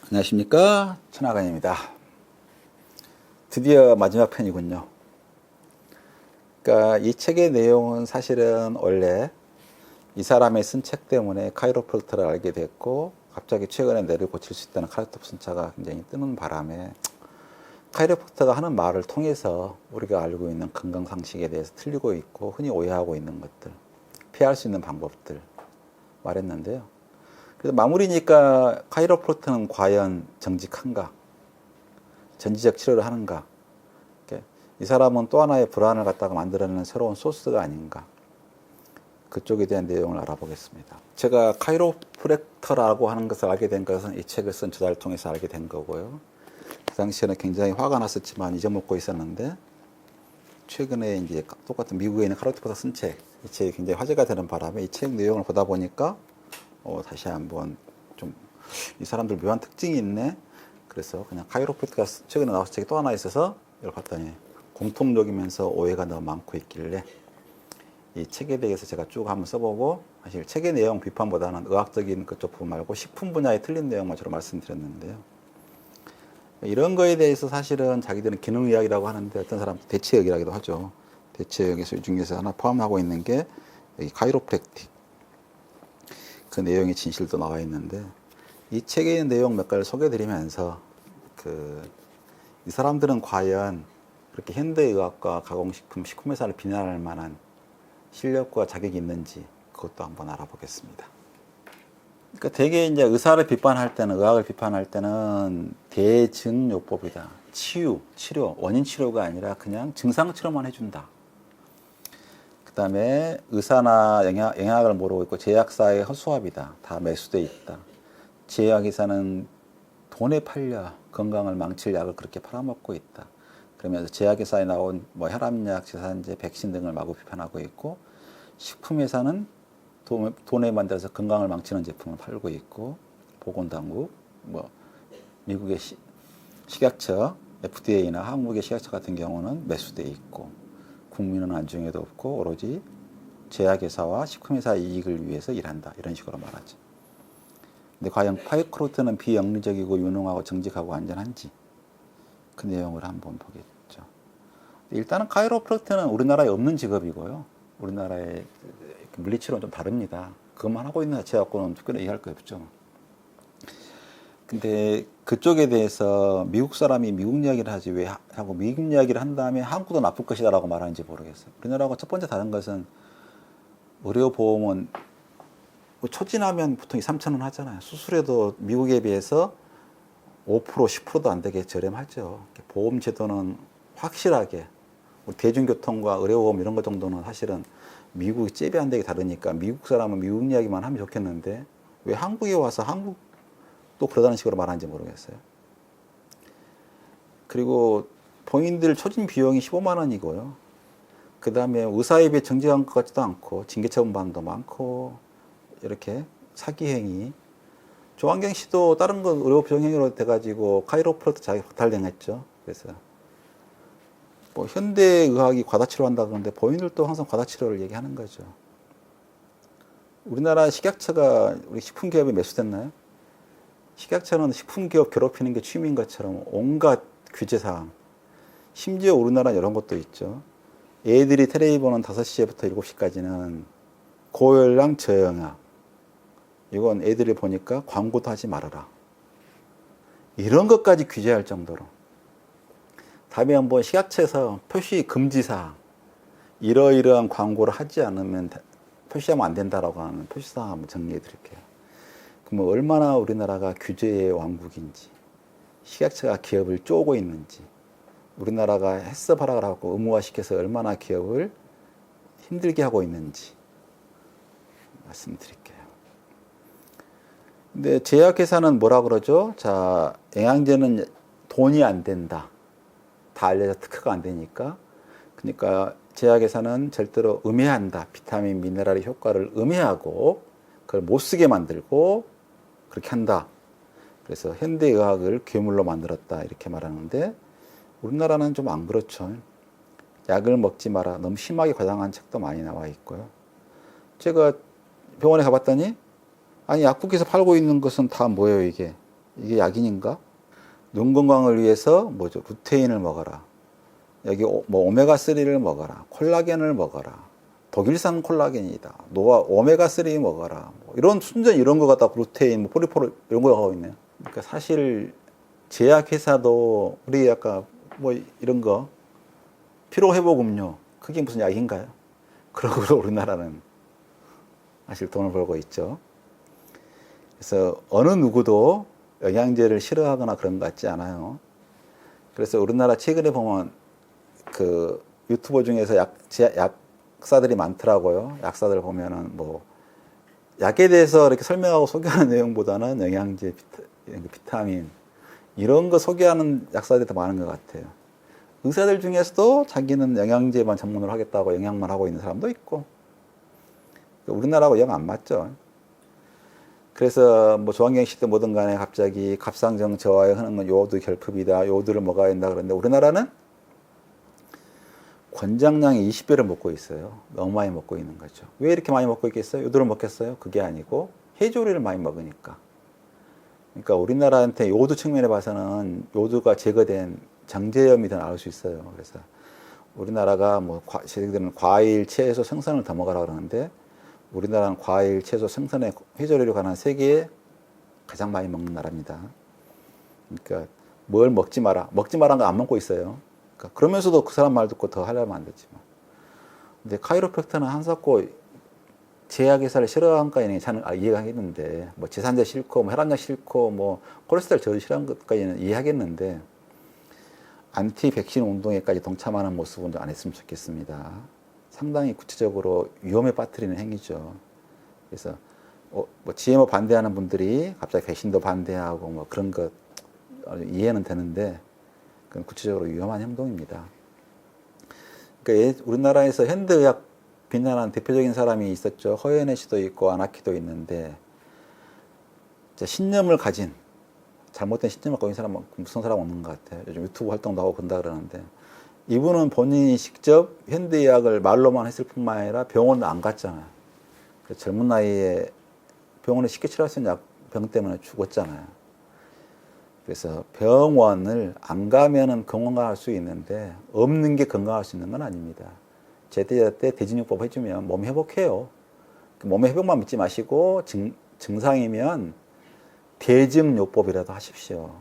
안녕하십니까, 천하관입니다. 드디어 마지막 편이군요. 그러니까 이 책의 내용은 사실은 원래 이 사람의 쓴 책 때문에 카이로프랙터를 알게 됐고, 갑자기 최근에 뇌를 고칠 수 있다는 카르토프 순차가 굉장히 뜨는 바람에 카이로프랙터가 하는 말을 통해서 우리가 알고 있는 건강상식에 대해서 틀리고 있고 흔히 오해하고 있는 것들, 피할 수 있는 방법들 말했는데요. 그래서 마무리니까 카이로프랙터는 과연 정직한가? 전지적 치료를 하는가? 이 사람은 또 하나의 불안을 갖다가 만들어내는 새로운 소스가 아닌가? 그쪽에 대한 내용을 알아보겠습니다. 제가 카이로프랙터라고 하는 것을 알게 된 것은 이 책을 쓴 저자를 통해서 알게 된 거고요. 그 당시에는 굉장히 화가 났었지만 잊어먹고 있었는데, 최근에 이제 똑같은 미국에 있는 카이로프랙터가 쓴 책, 이 책이 굉장히 화제가 되는 바람에 이 책 내용을 보다 보니까 다시 한번 좀 이 사람들 묘한 특징이 있네. 그래서 그냥 카이로프랙터가 최근에 나와서 책이 또 하나 있어서 이걸 봤더니 공통적이면서 오해가 너무 많고 있길래 이 책에 대해서 제가 쭉 한번 써보고, 사실 책의 내용 비판보다는 의학적인 그쪽 부분 말고 식품 분야에 틀린 내용만 주로 말씀드렸는데요. 이런 거에 대해서 사실은 자기들은 기능의학이라고 하는데 어떤 사람은 대체의학이라고도 하죠. 대체의학 중에서 하나 포함하고 있는 게 여기 카이로프랙틱. 그 내용의 진실도 나와 있는데, 이 책에 있는 내용 몇 가지를 소개해드리면서 이 사람들은 과연 그렇게 현대의학과 가공식품, 식품회사를 비난할 만한 실력과 자격이 있는지 그것도 한번 알아보겠습니다. 그러니까 대개 이제 의사를 비판할 때는, 의학을 비판할 때는 대증요법이다. 치료, 원인 치료가 아니라 그냥 증상 치료만 해준다. 그 다음에 의사나 영양학을 모르고 있고 제약사의 허수아비다. 다 매수돼 있다. 제약회사는 돈에 팔려 건강을 망칠 약을 그렇게 팔아먹고 있다. 그러면서 제약회사에 나온 혈압약, 제산제, 백신 등을 마구 비판하고 있고, 식품회사는 돈에 만들어서 건강을 망치는 제품을 팔고 있고, 보건당국, 미국의 식약처, FDA나 한국의 식약처 같은 경우는 매수돼 있고, 국민은 안중에도 없고 오로지 제약회사와 식품회사의 이익을 위해서 일한다. 이런 식으로 말하죠. 근데 과연 카이로프랙터는 비영리적이고 유능하고 정직하고 안전한지 그 내용을 한번 보겠죠. 일단은 카이로프랙터는 우리나라에 없는 직업이고요. 우리나라의 물리치료는 좀 다릅니다. 그것만 하고 있는 자체 갖고는 특별히 얘기할 거 없죠. 근데 그쪽에 대해서 미국 사람이 미국 이야기를 하지 왜 하고 미국 이야기를 한 다음에 한국도 나쁠 것이다 라고 말하는지 모르겠어요. 우리나라하고 첫 번째 다른 것은 의료보험은 초진하면 보통 2, 3천 원 하잖아요. 수술에도 미국에 비해서 5%, 10%도 안 되게 저렴하죠. 보험 제도는 확실하게 우리 대중교통과 의료보험 이런 것 정도는 사실은 미국이 잽이 안 되게 다르니까 미국 사람은 미국 이야기만 하면 좋겠는데 왜 한국에 와서 한국도 그러다는 식으로 말하는지 모르겠어요. 그리고 본인들 초진 비용이 15만 원이고요. 그 다음에 의사에 비해 정직한 것 같지도 않고 징계처분 반도 많고 이렇게 사기행위. 조한경 씨도 다른 거 의료 병행위로 돼가지고 카이로프랙터 자기 박탈당했죠. 그래서 현대의학이 과다치료한다 그러는데 본인들도 항상 과다치료를 얘기하는 거죠. 우리나라 식약처가 우리 식품기업에 매수됐나요? 식약처는 식품기업 괴롭히는 게 취미인 것처럼 온갖 규제사항, 심지어 우리나라는 이런 것도 있죠. 애들이 텔레비 보는 5시부터 7시까지는 고열량 저영양, 이건 애들이 보니까 광고도 하지 말아라. 이런 것까지 규제할 정도로. 다음에 한번 식약처에서 표시 금지사항, 이러이러한 광고를 하지 않으면 표시하면 안 된다라고 하는 표시사항 한번 정리해 드릴게요. 그럼 얼마나 우리나라가 규제의 왕국인지, 식약처가 기업을 쪼고 있는지, 우리나라가 헬스바라고 의무화시켜서 얼마나 기업을 힘들게 하고 있는지 말씀드릴게요. 근데 제약회사는 뭐라 그러죠? 자, 영양제는 돈이 안 된다. 다 알려져 특허가 안 되니까. 그러니까 제약회사는 절대로 음해한다. 비타민, 미네랄의 효과를 음해하고 그걸 못 쓰게 만들고 그렇게 한다. 그래서 현대의학을 괴물로 만들었다. 이렇게 말하는데 우리나라는 좀 안 그렇죠. 약을 먹지 마라. 너무 심하게 과장한 책도 많이 나와 있고요. 제가 병원에 가봤더니 아니 약국에서 팔고 있는 것은 다 뭐예요 이게? 이게 약인인가? 눈 건강을 위해서 뭐죠? 루테인을 먹어라. 여기 뭐 오메가3를 먹어라. 콜라겐을 먹어라. 독일산 콜라겐이다. 노아 오메가3 먹어라. 뭐 이런 순전 이런 거 갖다 루테인, 뭐 포리포르 이런 거 하고 있네요. 그러니까 사실 제약회사도 우리 아까 뭐 이런 거 피로회복 음료 그게 무슨 약인가요? 그러고 우리나라는 사실 돈을 벌고 있죠. 그래서 어느 누구도 영양제를 싫어하거나 그런 것 같지 않아요. 그래서 우리나라 최근에 보면 그 유튜버 중에서 약사들이 많더라고요. 약사들 보면은 뭐 약에 대해서 이렇게 설명하고 소개하는 내용보다는 영양제, 비타민 이런 거 소개하는 약사들이 더 많은 것 같아요. 의사들 중에서도 자기는 영양제만 전문으로 하겠다고 영양만 하고 있는 사람도 있고 우리나라하고 영 안 맞죠. 그래서 뭐 조한경 씨도 뭐든 간에 갑자기 갑상정 저하하는 건 요오드 결핍이다. 요오드를 먹어야 된다 그러는데 우리나라는 권장량의 20배를 먹고 있어요. 너무 많이 먹고 있는 거죠. 왜 이렇게 많이 먹고 있겠어요? 요오드를 먹겠어요? 그게 아니고 해조류를 많이 먹으니까. 그러니까 우리나라한테 요오드 측면에 봐서는 요오드가 제거된 정제염이 더 나올 수 있어요. 그래서 우리나라가 뭐 저희들은 과일, 채소, 생선을 더 먹으라 그러는데 우리나라는 과일, 채소, 생선의 해조류에 관한 세계에 가장 많이 먹는 나라입니다. 그러니까 뭘 먹지 마라. 먹지 마라는 거 안 먹고 있어요. 그러니까 그러면서도 그 사람 말 듣고 더 하려면 안 되지 뭐. 근데 카이로프랙터는 한사코 제약회사를 싫어한까지는 저는 이해가 하겠는데 뭐 지산제 싫고 뭐 혈압약 싫고 뭐 콜레스테롤 저도 싫어하는 것까지는 이해하겠는데 안티 백신 운동에까지 동참하는 모습은 좀 안 했으면 좋겠습니다. 상당히 구체적으로 위험에 빠뜨리는 행위죠. 그래서 뭐 GMO 반대하는 분들이 갑자기 백신도 반대하고 뭐 그런 것 이해는 되는데 그건 구체적으로 위험한 행동입니다. 그러니까 우리나라에서 현대의학 비난한 대표적인 사람이 있었죠. 허연애 씨도 있고 안학희도 있는데 신념을 가진 잘못된 신념을 가진 사람 무슨 사람 없는 것 같아요. 요즘 유튜브 활동도 하고 그런다 그러는데 이분은 본인이 직접 현대의학을 말로만 했을 뿐만 아니라 병원도 안 갔잖아요. 젊은 나이에 병원에 쉽게 치료할 수 있는 병 때문에 죽었잖아요. 그래서 병원을 안 가면은 건강할 수 있는데 없는 게 건강할 수 있는 건 아닙니다. 제때 대진요법 해주면 몸이 회복해요. 몸의 회복만 믿지 마시고 증상이면 대증요법이라도 하십시오.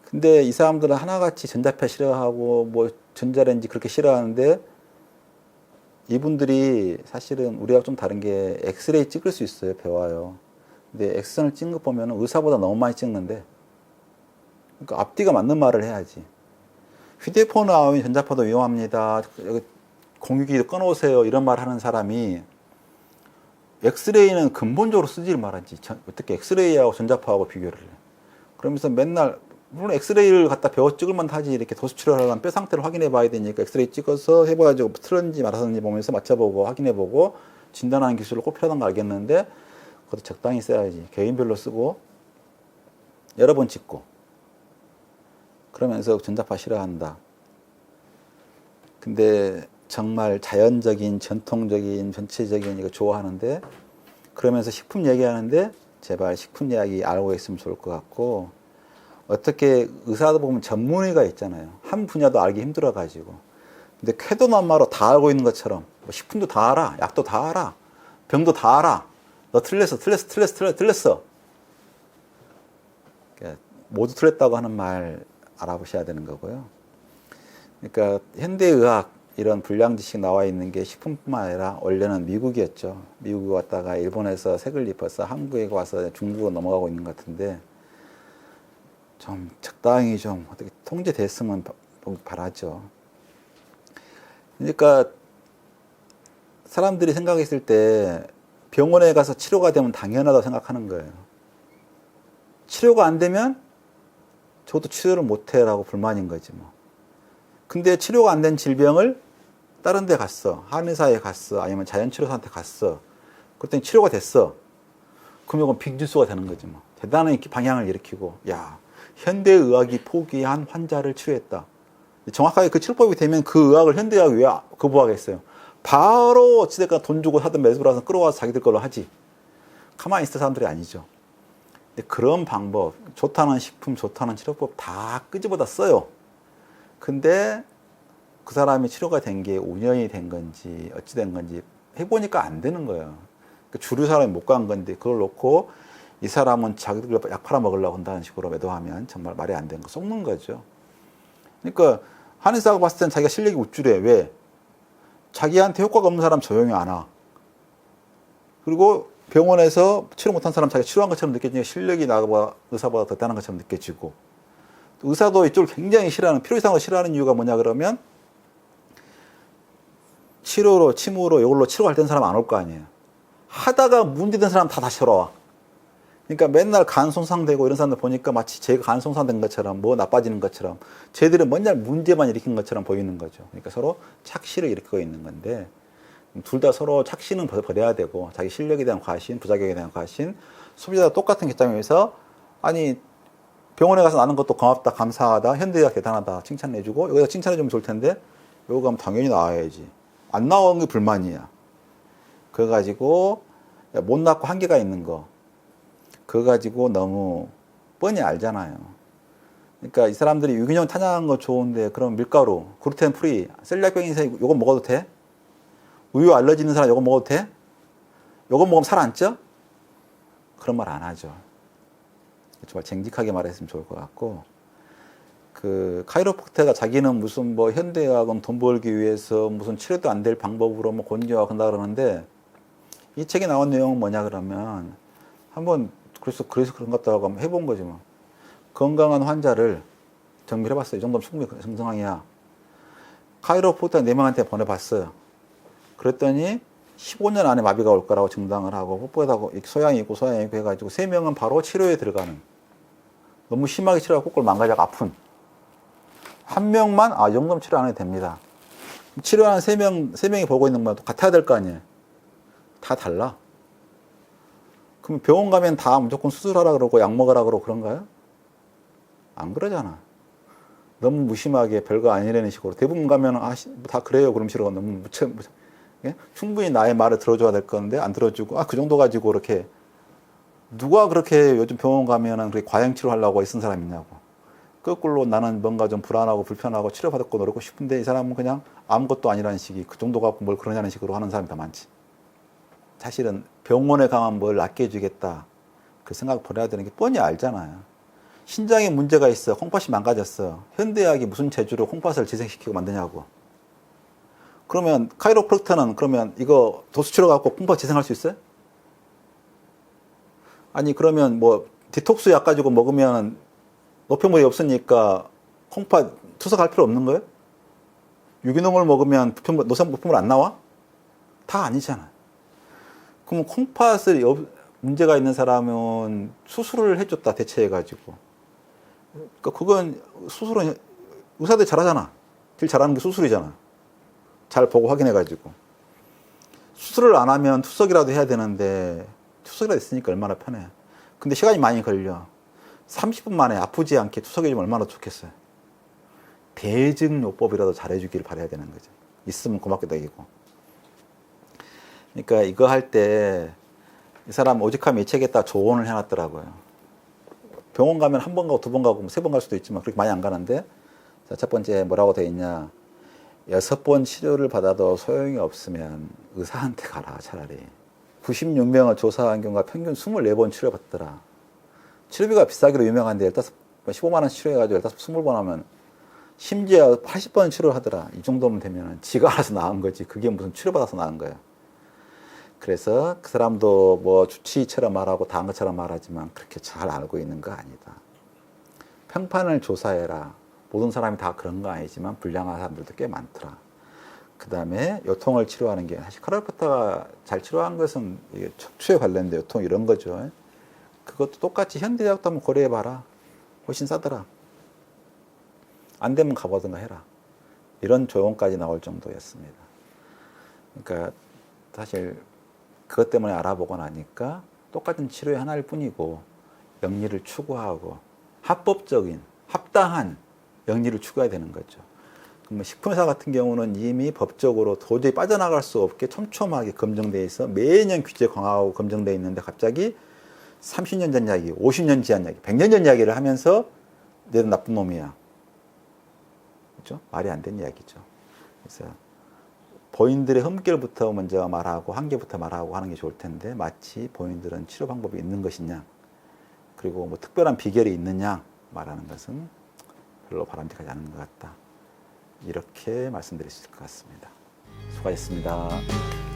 근데 이 사람들은 하나같이 전자파 싫어하고 뭐 전자레인지 그렇게 싫어하는데 이분들이 사실은 우리하고 좀 다른 게 엑스레이 찍을 수 있어요. 배워요. 근데 엑스선을 찍는 거 보면 의사보다 너무 많이 찍는데 그러니까 앞뒤가 맞는 말을 해야지. 휴대폰 나오면 전자파도 위험합니다. 공유기도 꺼놓으세요. 이런 말 하는 사람이 엑스레이는 근본적으로 쓰지를 말하지. 어떻게 엑스레이하고 전자파하고 비교를 해. 그러면서 맨날 물론 엑스레이를 갖다 배워 찍을만 하지 이렇게 도수치료를 하려면 뼈 상태를 확인해 봐야 되니까 엑스레이 찍어서 해봐야지 틀었는지 말았는지 보면서 맞춰보고 확인해보고 진단하는 기술을 꼭 필요한 거 알겠는데 그것도 적당히 써야지. 개인별로 쓰고 여러 번 찍고 그러면서 전자파 싫어한다. 근데 정말 자연적인 전통적인 전체적인 이거 좋아하는데 그러면서 식품 얘기하는데 제발 식품 이야기 알고 있으면 좋을 것 같고 어떻게 의사도 보면 전문의가 있잖아요. 한 분야도 알기 힘들어가지고. 근데 쾌도난마로 다 알고 있는 것처럼 뭐 식품도 다 알아. 약도 다 알아. 병도 다 알아. 너 틀렸어. 그러니까 모두 틀렸다고 하는 말 알아보셔야 되는 거고요. 그러니까 현대의학 이런 불량 지식 나와 있는 게 식품뿐만 아니라 원래는 미국이었죠. 미국에 왔다가 일본에서 색을 입어서 한국에 와서 중국으로 넘어가고 있는 것 같은데 좀 적당히 좀 어떻게 통제됐으면 바라죠. 그러니까 사람들이 생각했을 때 병원에 가서 치료가 되면 당연하다고 생각하는 거예요. 치료가 안 되면 저도 치료를 못해라고 불만인 거지 뭐. 근데 치료가 안 된 질병을 다른 데 갔어. 한의사에 갔어. 아니면 자연치료사한테 갔어. 그랬더니 치료가 됐어. 그러면 이건 빅뉴스가 되는 거지 뭐. 대단한 방향을 일으키고 야 현대의학이 포기한 환자를 치료했다. 정확하게 그 치료법이 되면 그 의학을 현대의학이 왜 거부하겠어요? 바로 어찌됐건 돈 주고 사든 매수를 해서 끌어와서 자기들 걸로 하지. 가만히 있을 사람들이 아니죠. 근데 그런 방법, 좋다는 식품, 좋다는 치료법 다 끄집어다 써요. 근데 그 사람이 치료가 된 게 우연이 된 건지 어찌 된 건지 해보니까 안 되는 거예요. 주류 사람이 못 간 건데 그걸 놓고 이 사람은 자기들 약 팔아먹으려고 한다는 식으로 매도하면 정말 말이 안 되는 거 속는 거죠. 그러니까 한의사가 봤을 땐 자기가 실력이 우쭐해. 왜? 자기한테 효과가 없는 사람 조용히 안 와. 그리고 병원에서 치료 못한 사람 자기가 치료한 것처럼 느껴지니까 실력이 나보다 의사보다 더 대단한 것처럼 느껴지고, 의사도 이쪽을 굉장히 싫어하는, 필요 이상으로 싫어하는 이유가 뭐냐 그러면 치료로 침으로 이걸로 치료할 땐 사람 안 올 거 아니에요. 하다가 문제된 사람 다 다시 돌아와. 그러니까 맨날 간 손상되고 이런 사람들 보니까 마치 제가 간 손상된 것처럼 뭐 나빠지는 것처럼 쟤들은 맨날 문제만 일으킨 것처럼 보이는 거죠. 그러니까 서로 착시를 일으키고 있는 건데, 둘 다 서로 착시는 버려야 되고 자기 실력에 대한 과신, 부작용에 대한 과신, 소비자가 똑같은 개념에서 아니 병원에 가서 나는 것도 고맙다, 감사하다, 현대의학 대단하다 칭찬해주고, 여기서 칭찬해주면 좋을 텐데 여기 가면 당연히 나와야지. 안 나오는 게 불만이야. 그거 가지고 못 낳고 한계가 있는 거, 그거 가지고 너무 뻔히 알잖아요. 그러니까 이 사람들이 유기농 탄약한 거 좋은데 그럼 밀가루, 글루텐 프리, 셀리악병 인생 요거 먹어도 돼? 우유 알러지 있는 사람 요거 먹어도 돼? 요거 먹으면 살 안 쪄? 그런 말 안 하죠. 정말 정직하게 말했으면 좋을 것 같고, 그 카이로프라크터가 자기는 무슨 뭐 현대의학은 돈 벌기 위해서 무슨 치료도 안 될 방법으로 뭐 곤지와 한다 그러는데, 이 책에 나온 내용은 뭐냐 그러면 한번 그래서 그런 것 같다고 한번 해본 거지 뭐. 건강한 환자를 정밀해 봤어요. 이 정도면 충분히 정상이야. 카이로프라크터 4명한테 보내봤어요. 그랬더니 15년 안에 마비가 올 거라고 증당을 하고, 뻣뻣하고 소양이 있고 소양이 있고 해가지고 3명은 바로 치료에 들어가는, 너무 심하게 치료하고 꼴 망가져서 아픈, 한 명만 이 정도면 치료 안 해도 됩니다. 치료하는 3명이 보고 있는 것도 같아야 될 거 아니에요. 다 달라. 그럼 병원 가면 다 무조건 수술하라 그러고 약 먹으라 그러고 그런가요? 안 그러잖아. 너무 무심하게 별거 아니라는 식으로 대부분 가면 다 그래요 그럼 싫어. 너무 예? 충분히 나의 말을 들어줘야 될 건데 안 들어주고 그 정도 가지고 이렇게, 누가 그렇게 요즘 병원 가면은 그렇게 과잉 치료하려고 애쓴 사람 있냐고. 거꾸로 나는 뭔가 좀 불안하고 불편하고 치료받고 노력하고 싶은데 이 사람은 그냥 아무것도 아니라는 식이, 그 정도 갖고 뭘 그러냐는 식으로 하는 사람이 더 많지. 사실은 병원에 가면 뭘 낫게 해주겠다 그 생각 버려야 되는 게 뻔히 알잖아요. 신장에 문제가 있어, 콩팥이 망가졌어, 현대의학이 무슨 재주로 콩팥을 재생시키고 만드냐고. 그러면 카이로프라크터는 그러면 이거 도수치료 갖고 콩팥 재생할 수 있어요? 아니 그러면 뭐 디톡스 약 가지고 먹으면 노폐물이 없으니까 콩팥 투석할 필요 없는 거예요? 유기농을 먹으면 노폐물 안 나와? 다 아니잖아. 그럼 콩팥을 문제가 있는 사람은 수술을 해줬다 대체해가지고, 그러니까 그건 수술은 의사들이 잘하잖아. 제일 잘하는 게 수술이잖아. 잘 보고 확인해가지고. 수술을 안 하면 투석이라도 해야 되는데 투석이라도 있으니까 얼마나 편해. 근데 시간이 많이 걸려. 30분 만에 아프지 않게 투석해주면 얼마나 좋겠어요. 대증요법이라도 잘해주길 바라야 되는 거죠. 있으면 고맙게 되고. 그러니까 이거 할 때 이 사람 오직하면 이 책에다 조언을 해놨더라고요. 병원 가면 한 번 가고 2번 가고 3번 갈 수도 있지만 그렇게 많이 안 가는데, 자, 첫 번째 뭐라고 돼 있냐. 6번 치료를 받아도 소용이 없으면 의사한테 가라 차라리. 96명을 조사한 경우가 평균 24번 치료받더라. 치료비가 비싸기로 유명한데 15만 원 치료해가지고 20번 하면 심지어 80번 치료를 하더라. 이 정도면 되면 지가 알아서 나은 거지. 그게 무슨 치료받아서 나은 거야. 그래서 그 사람도 뭐 주치의처럼 말하고 다한 것처럼 말하지만 그렇게 잘 알고 있는 거 아니다. 평판을 조사해라. 모든 사람이 다 그런 거 아니지만 불량한 사람들도 꽤 많더라. 그 다음에 요통을 치료하는 게, 사실 카이로프라크터가 잘 치료한 것은 이게 척추에 관련된 요통 이런 거죠. 그것도 똑같이 현대의학도 한번 고려해봐라. 훨씬 싸더라. 안 되면 가보든가 해라. 이런 조언까지 나올 정도였습니다. 그러니까 사실 그것 때문에 알아보고 나니까 똑같은 치료의 하나일 뿐이고 영리를 추구하고 합법적인, 합당한 영리를 추구해야 되는 거죠. 그러면 식품회사 같은 경우는 이미 법적으로 도저히 빠져나갈 수 없게 촘촘하게 검증돼 있어 매년 규제 강화하고 검증돼 있는데, 갑자기 30년 전 이야기, 50년 전 이야기, 100년 전 이야기를 하면서 너는 나쁜 놈이야. 그렇죠? 말이 안 되는 이야기죠. 그래서 본인들의 흠결부터 먼저 말하고 한계부터 말하고 하는 게 좋을 텐데 마치 본인들은 치료 방법이 있는 것이냐 그리고 뭐 특별한 비결이 있느냐 말하는 것은 별로 바람직하지 않은 것 같다. 이렇게 말씀드릴 수 있을 것 같습니다. 수고하셨습니다.